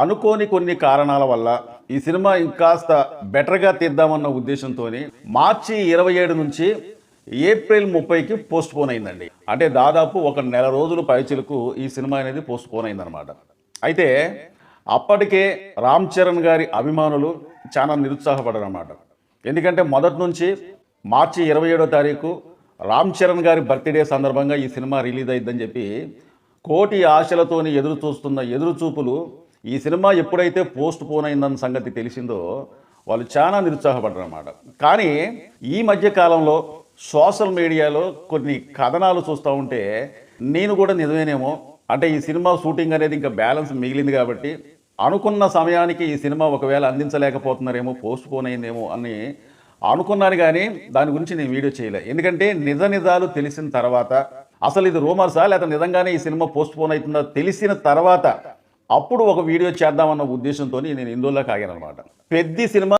అనుకోని కొన్ని కారణాల వల్ల ఈ సినిమా ఇంకాస్త బెటర్గా తీద్దామన్న ఉద్దేశంతోని మార్చి 27 నుంచి ఏప్రిల్ 30కి పోస్ట్ పోన్ అయిందండి. అంటే దాదాపు ఒక నెల రోజులు పైచిలకు ఈ సినిమా అనేది పోస్ట్ పోన్ అయిందనమాట. అయితే అప్పటికే రామ్ చరణ్ గారి అభిమానులు చాలా నిరుత్సాహపడారన్నమాట. ఎందుకంటే మొదటి నుంచి మార్చి 27వ తారీఖు రామ్ చరణ్ గారి బర్త్డే సందర్భంగా ఈ సినిమా రిలీజ్ అయిందని చెప్పి కోటి ఆశలతోని ఎదురుచూపులు ఈ సినిమా ఎప్పుడైతే పోస్ట్ పోన్ అయిందన్న సంగతి తెలిసిందో వాళ్ళు చాలా నిరుత్సాహపడ్డారు అన్నమాట. కానీ ఈ మధ్య కాలంలో సోషల్ మీడియాలో కొన్ని కథనాలు చూస్తూ ఉంటే నేను కూడా నిజమేనేమో, అంటే ఈ సినిమా షూటింగ్ అనేది ఇంకా బ్యాలెన్స్ మిగిలింది కాబట్టి అనుకున్న సమయానికి ఈ సినిమా ఒకవేళ అందించలేకపోతున్నారేమో, పోస్ట్ పోన్ అయిందేమో అని అనుకున్నాను. కానీ దాని గురించి నేను వీడియో చేయలే. ఎందుకంటే నిజాలు తెలిసిన తర్వాత, అసలు ఇది రూమర్సా లేదా నిజంగానే ఈ సినిమా పోస్ట్ పోన్ అవుతుందా తెలిసిన తర్వాత అప్పుడు ఒక వీడియో చేద్దామన్న ఉద్దేశంతో నేను ఇందులోకి ఆగాను అనమాట. పెద్ద సినిమా